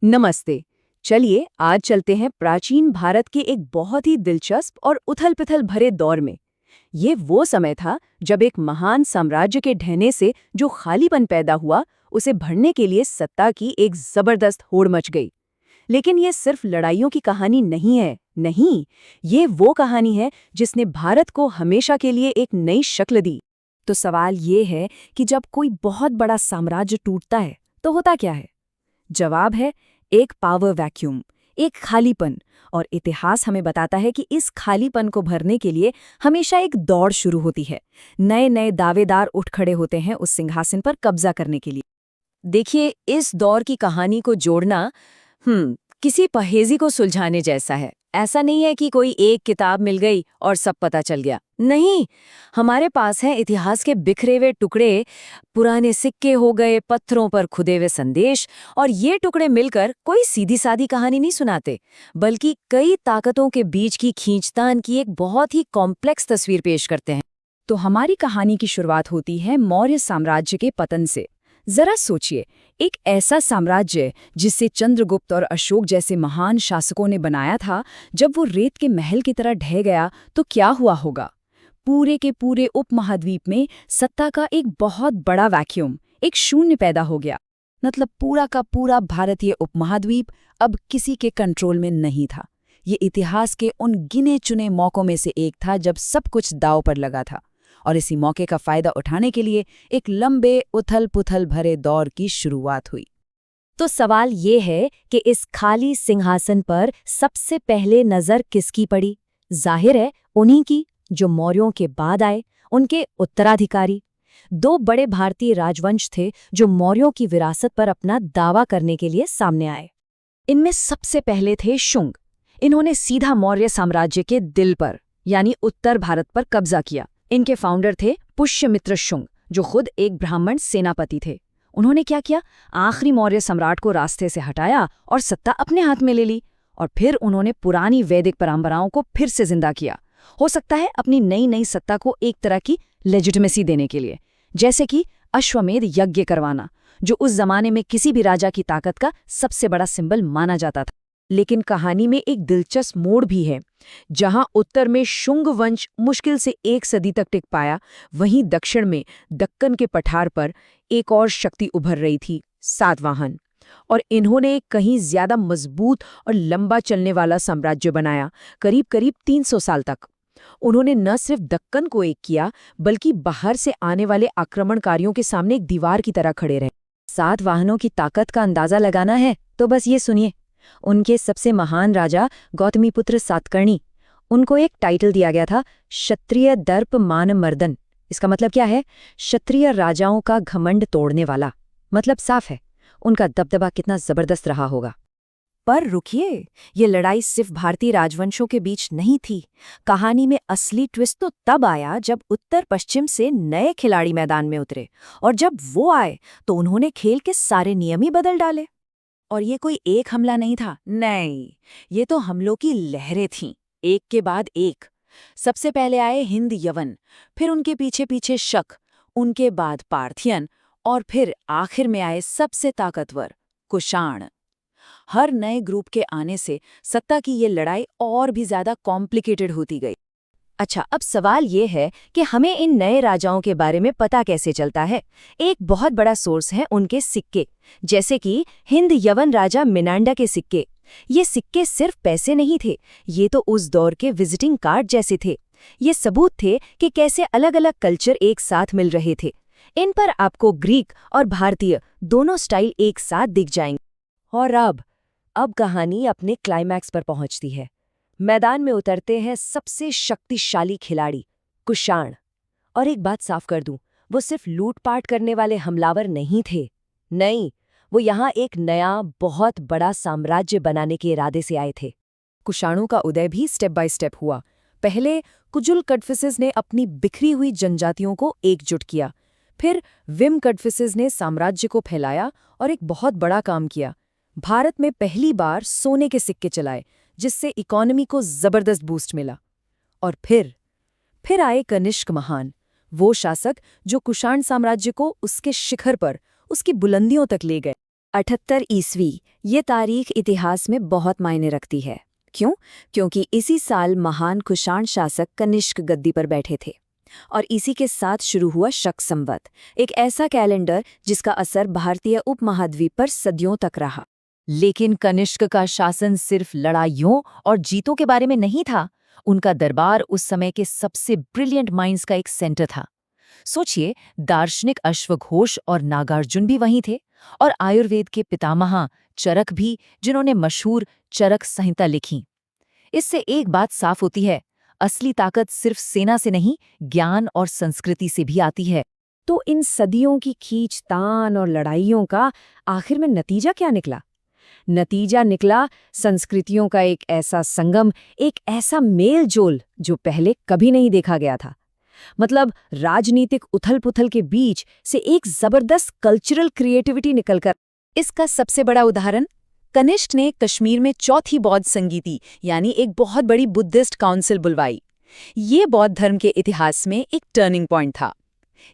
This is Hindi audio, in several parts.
नमस्ते। चलिए आज चलते हैं प्राचीन भारत के एक बहुत ही दिलचस्प और उथल-पुथल भरे दौर में। ये वो समय था जब एक महान साम्राज्य के ढहने से जो खालीपन पैदा हुआ, उसे भरने के लिए सत्ता की एक जबरदस्त होड़ मच गई। लेकिन ये सिर्फ लड़ाइयों की कहानी नहीं है। नहीं, ये वो कहानी है जिसने भारत को हमेशा के लिए एक नई शक्ल दी। तो सवाल ये है कि जब कोई बहुत बड़ा साम्राज्य टूटता है तो होता क्या है? जवाब है एक पावर वैक्यूम, एक खालीपन। और इतिहास हमें बताता है कि इस खालीपन को भरने के लिए हमेशा एक दौड़ शुरू होती है। नए नए दावेदार उठ खड़े होते हैं उस सिंहासन पर कब्जा करने के लिए। देखिए, इस दौर की कहानी को जोड़ना किसी पहेली को सुलझाने जैसा है। ऐसा नहीं है कि कोई एक किताब मिल गई और सब पता चल गया। नहीं, हमारे पास है इतिहास के बिखरे हुए टुकड़े, पुराने सिक्के हो गए, पत्थरों पर खुदे हुए संदेश। और ये टुकड़े मिलकर कोई सीधी सादी कहानी नहीं सुनाते, बल्कि कई ताकतों के बीच की खींचतान की एक बहुत ही कॉम्प्लेक्स तस्वीर पेश करते हैं। तो हमारी कहानी की शुरुआत होती है मौर्य साम्राज्य के पतन से। जरा सोचिए, एक ऐसा साम्राज्य जिसे चंद्रगुप्त और अशोक जैसे महान शासकों ने बनाया था, जब वो रेत के महल की तरह ढह गया तो क्या हुआ होगा? पूरे के पूरे उपमहाद्वीप में सत्ता का एक बहुत बड़ा वैक्यूम, एक शून्य पैदा हो गया। मतलब पूरा का पूरा भारतीय उपमहाद्वीप अब किसी के कंट्रोल में नहीं था। ये इतिहास के उन गिने चुने मौकों में से एक था जब सब कुछ दांव पर लगा था। और इसी मौके का फायदा उठाने के लिए एक लंबे उथल-पुथल भरे दौर की शुरुआत हुई। तो सवाल ये है कि इस खाली सिंहासन पर सबसे पहले नजर किसकी पड़ी? जाहिर है उन्हीं की, जो मौर्यों के बाद आए, उनके उत्तराधिकारी। दो बड़े भारतीय राजवंश थे जो मौर्यों की विरासत पर अपना दावा करने के लिए सामने आए। इनमें सबसे पहले थे शुंग। इन्होंने सीधा मौर्य साम्राज्य के दिल पर, यानी उत्तर भारत पर कब्जा किया। इनके फाउंडर थे पुष्यमित्र शुंग, जो खुद एक ब्राह्मण सेनापति थे। उन्होंने क्या किया? आखिरी मौर्य सम्राट को रास्ते से हटाया और सत्ता अपने हाथ में ले ली। और फिर उन्होंने पुरानी वैदिक परंपराओं को फिर से जिंदा किया, हो सकता है अपनी नई नई सत्ता को एक तरह की लेजिटिमेसी देने के लिए। जैसे कि अश्वमेध यज्ञ करवाना, जो उस जमाने में किसी भी राजा की ताकत का सबसे बड़ा सिंबल माना जाता था। लेकिन कहानी में एक दिलचस्प मोड़ भी है। जहां उत्तर में शुंग वंश मुश्किल से एक सदी तक टिक पाया, वहीं दक्षिण में दक्कन के पठार पर एक और शक्ति उभर रही थी, सातवाहन। और इन्होंने एक कहीं ज्यादा मजबूत और लंबा चलने वाला साम्राज्य बनाया, करीब करीब 300 साल तक। उन्होंने न सिर्फ दक्कन को एक किया, बल्कि बाहर से आने वाले आक्रमणकारियों के सामने एक दीवार की तरह खड़े रहे। सातवाहनों की ताकत का अंदाजा लगाना है तो बस ये सुनिए। उनके सबसे महान राजा गौतमीपुत्र सातकर्णी, उनको एक टाइटल दिया गया था, क्षत्रिय दर्प मान मर्दन। इसका मतलब क्या है? क्षत्रिय राजाओं का घमंड तोड़ने वाला। मतलब साफ है, उनका दबदबा कितना जबरदस्त रहा होगा। पर रुकिए, ये लड़ाई सिर्फ भारतीय राजवंशों के बीच नहीं थी। कहानी में असली ट्विस्ट तो तब आया जब उत्तर पश्चिम से नए खिलाड़ी मैदान में उतरे। और जब वो आए तो उन्होंने खेल के सारे नियम ही बदल डाले। और ये कोई एक हमला नहीं था, नहीं, ये तो हमलों की लहरें थीं, एक के बाद एक। सबसे पहले आए हिंद यवन, फिर उनके पीछे पीछे शक, उनके बाद पार्थियन, और फिर आखिर में आए सबसे ताकतवर कुषाण। हर नए ग्रुप के आने से सत्ता की ये लड़ाई और भी ज्यादा कॉम्प्लिकेटेड होती गई। अच्छा, अब सवाल ये है कि हमें इन नए राजाओं के बारे में पता कैसे चलता है? एक बहुत बड़ा सोर्स है उनके सिक्के, जैसे कि हिंद यवन राजा मिनांडा के सिक्के। ये सिक्के सिर्फ पैसे नहीं थे, ये तो उस दौर के विजिटिंग कार्ड जैसे थे। ये सबूत थे कि कैसे अलग अलग कल्चर एक साथ मिल रहे थे। इन पर आपको ग्रीक और भारतीय दोनों स्टाइल एक साथ दिख जाएंगे। और अब कहानी अपने क्लाइमैक्स पर पहुंचती है। मैदान में उतरते हैं सबसे शक्तिशाली खिलाड़ी, कुषाण। और एक बात साफ कर दूं, वो सिर्फ लूटपाट करने वाले हमलावर नहीं थे। नहीं, वो यहाँ एक नया बहुत बड़ा साम्राज्य बनाने के इरादे से आए थे। कुषाणों का उदय भी स्टेप बाय स्टेप हुआ। पहले कुजुल कड़फिसेस ने अपनी बिखरी हुई जनजातियों को एकजुट किया। फिर विम कड़फिसेस ने साम्राज्य को फैलाया और एक बहुत बड़ा काम किया। भारत में पहली बार सोने के सिक्के चलाए, जिससे इकोनॉमी को जबरदस्त बूस्ट मिला। और फिर आए कनिष्क महान, वो शासक जो कुषाण साम्राज्य को उसके शिखर पर, उसकी बुलंदियों तक ले गए। 78 ईस्वी, ये तारीख इतिहास में बहुत मायने रखती है। क्यों? क्योंकि इसी साल महान कुषाण शासक कनिष्क गद्दी पर बैठे थे। और इसी के साथ शुरू हुआ शक संवत, एक ऐसा कैलेंडर जिसका असर भारतीय उपमहाद्वीप पर सदियों तक रहा। लेकिन कनिष्क का शासन सिर्फ लड़ाइयों और जीतों के बारे में नहीं था। उनका दरबार उस समय के सबसे ब्रिलियंट माइंड्स का एक सेंटर था। सोचिए, दार्शनिक अश्वघोष और नागार्जुन भी वहीं थे, और आयुर्वेद के पितामह चरक भी, जिन्होंने मशहूर चरक संहिता लिखी। इससे एक बात साफ होती है, असली ताकत सिर्फ सेना से नहीं, ज्ञान और संस्कृति से भी आती है। तो इन सदियों की खींचतान और लड़ाइयों का आखिर में नतीजा क्या निकला? नतीजा निकला संस्कृतियों का एक ऐसा संगम, एक ऐसा मेल जोल जो पहले कभी नहीं देखा गया था। मतलब राजनीतिक उथल-पुथल के बीच से एक जबरदस्त कल्चरल क्रिएटिविटी निकलकर। इसका सबसे बड़ा उदाहरण, कनिष्क ने कश्मीर में चौथी बौद्ध संगीति यानी एक बहुत बड़ी बुद्धिस्ट काउंसिल बुलवाई। ये बौद्ध धर्म के इतिहास में एक टर्निंग पॉइंट था।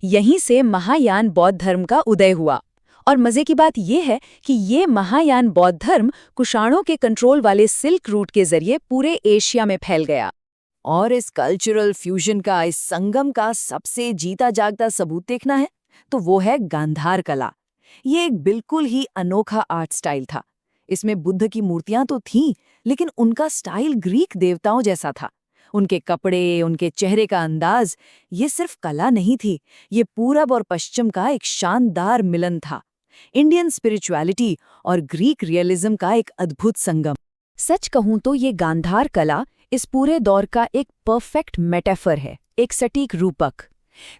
यहीं से महायान बौद्ध धर्म का उदय हुआ। और मजे की बात यह है कि ये महायान बौद्ध धर्म कुषाणों के कंट्रोल वाले सिल्क रूट के जरिए पूरे एशिया में फैल गया। और इस कल्चरल फ्यूजन का, इस संगम का सबसे जीता जागता सबूत देखना है तो वो है गांधार कला। ये एक बिल्कुल ही अनोखा आर्ट स्टाइल था। इसमें बुद्ध की मूर्तियां तो थीं, लेकिन उनका स्टाइल ग्रीक देवताओं जैसा था। उनके कपड़े, उनके चेहरे का अंदाज, ये सिर्फ कला नहीं थी, ये पूरब और पश्चिम का एक शानदार मिलन था। इंडियन स्पिरिचुअलिटी और ग्रीक रियलिज्म का एक अद्भुत संगम। सच कहूं तो ये गांधार कला इस पूरे दौर का एक परफेक्ट मेटाफर है, एक सटीक रूपक।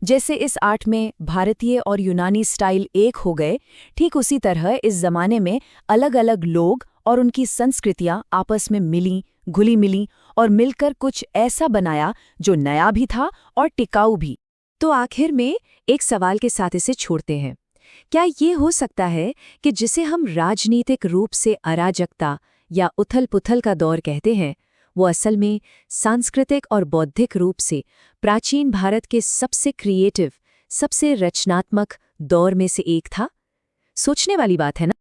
जैसे इस आर्ट में भारतीय और यूनानी स्टाइल एक हो गए, ठीक उसी तरह इस जमाने में अलग अलग लोग और उनकी संस्कृतियां आपस में मिलीं, घुली मिलीं और मिलकर कुछ ऐसा बनाया जो नया भी था और टिकाऊ भी। तो आखिर में एक सवाल के साथ इसे छोड़ते हैं। क्या ये हो सकता है कि जिसे हम राजनीतिक रूप से अराजकता या उथल-पुथल का दौर कहते हैं, वो असल में सांस्कृतिक और बौद्धिक रूप से प्राचीन भारत के सबसे क्रिएटिव, सबसे रचनात्मक दौर में से एक था? सोचने वाली बात है ना?